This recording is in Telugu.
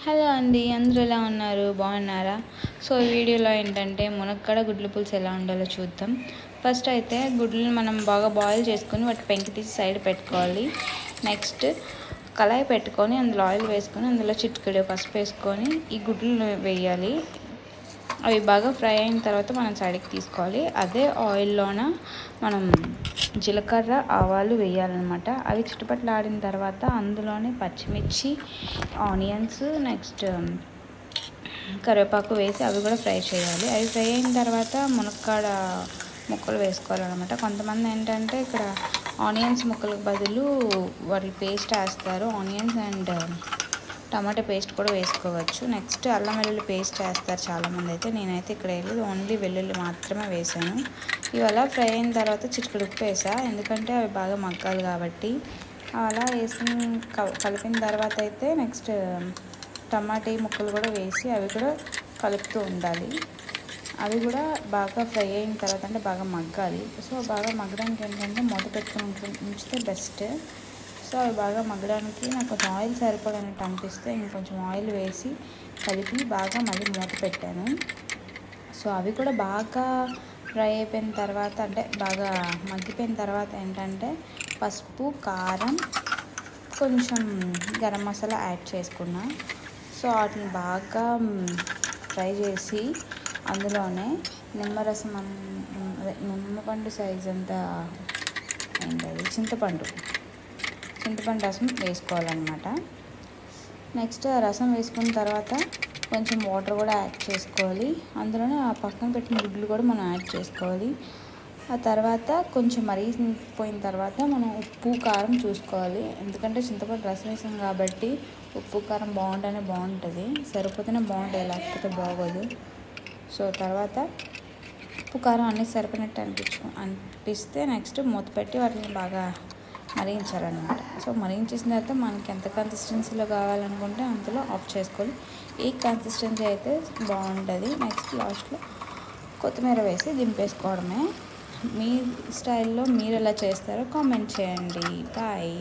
హలో అండి, అందరూ ఎలా ఉన్నారు? బాగున్నారా? సో ఈ వీడియోలో ఏంటంటే మునక్కాడ గుడ్ల పులుసు ఎలా ఉండాలో చూద్దాం. ఫస్ట్ అయితే గుడ్లను మనం బాగా బాయిల్ చేసుకొని వాటి పెంకి తీసి సైడ్ పెట్టుకోవాలి. నెక్స్ట్ కళాయి పెట్టుకొని అందులో ఆయిల్ వేసుకొని అందులో చిటికెడు పసుపు వేసుకొని ఈ గుడ్లు వేయాలి. అవి బాగా ఫ్రై అయిన తర్వాత మనం సైడ్కి తీసుకోవాలి. అదే ఆయిల్లోన మనం జీలకర్ర ఆవాలు వేయాలన్నమాట. అవి చిటపట్లాడిన తర్వాత అందులోనే పచ్చిమిర్చి, ఆనియన్స్, నెక్స్ట్ కరివేపాకు వేసి అవి కూడా ఫ్రై చేయాలి. అవి ఫ్రై అయిన తర్వాత మునక్కాడ ముక్కలు వేసుకోవాలన్నమాట. కొంతమంది ఏంటంటే ఇక్కడ ఆనియన్స్ ముక్కలకు బదులు వాటి పేస్ట్ వేస్తారు. ఆనియన్స్ అండ్ టమాటా పేస్ట్ కూడా వేసుకోవచ్చు. నెక్స్ట్ అల్లం వెల్లుల్లి పేస్ట్ వేస్తారు చాలామంది అయితే. నేనైతే ఇక్కడ వెళ్ళి ఓన్లీ వెల్లుల్లి మాత్రమే వేసాను. ఇవలా ఫ్రై అయిన తర్వాత చిటికెడు ఉప్పు వేసా, ఎందుకంటే అవి బాగా మగ్గాలి కాబట్టి. అలా వేసుకుని కలిపిన తర్వాత అయితే నెక్స్ట్ టమాటా ముక్కలు కూడా వేసి అవి కూడా కలుపుతూ ఉండాలి. అవి కూడా బాగా ఫ్రై అయిన తర్వాత అంటే బాగా మగ్గాలి. సో బాగా మగ్గడానికి ఏంటంటే మూత పెట్టుకుని ఉంచితే బెస్ట్. సో అవి బాగా మగ్గడానికి నాకు కొంచెం ఆయిల్ సరిపడినట్టు అనిపిస్తే ఇంకొంచెం ఆయిల్ వేసి కలిపి బాగా మళ్ళీ మూత పెట్టాను. సో అవి కూడా బాగా ఫ్రై అయిపోయిన తర్వాత అంటే బాగా మగ్గిపోయిన తర్వాత ఏంటంటే పసుపు, కారం, కొంచెం గరం మసాలా యాడ్ చేసుకున్నా. సో వాటిని బాగా ఫ్రై చేసి అందులోనే నిమ్మరసం నిమ్మపండు సైజ్ అంతా ఏంటది చింతపండు రసం వేసుకోవాలన్నమాట. నెక్స్ట్ రసం వేసుకున్న తర్వాత కొంచెం వాటర్ కూడా యాడ్ చేసుకోవాలి. అందులోనే ఆ పక్కన పెట్టిన గుడ్లు కూడా మనం యాడ్ చేసుకోవాలి. ఆ తర్వాత కొంచెం మరిగిపోయిన తర్వాత మనం ఉప్పు, కారం చూసుకోవాలి. ఎందుకంటే చింతపండు రసం వేసాం కాబట్టి ఉప్పు, కారం బాగుంటేనే బాగుంటుంది, సరిపోతేనే బాగుంటుంది, లేకపోతే బాగోదు. సో తర్వాత ఉప్పు, కారం అన్నీ సరిపోయినట్టు అనిపిస్తే నెక్స్ట్ మూత పెట్టి వాటిని బాగా మరిగించాలన్నమాట. సో మరిగించేసిన తర్వాత మనకి ఎంత కన్సిస్టెన్సీలో కావాలనుకుంటే అంతలో ఆఫ్ చేసుకోవాలి. ఈ కన్సిస్టెన్సీ అయితే బాగుంటుంది. నెక్స్ట్ లాస్ట్లో కొత్తిమీర వేసి దింపేసుకోవడమే. మీ స్టైల్లో మీరు ఎలా చేస్తారో కామెంట్ చేయండి. బాయ్.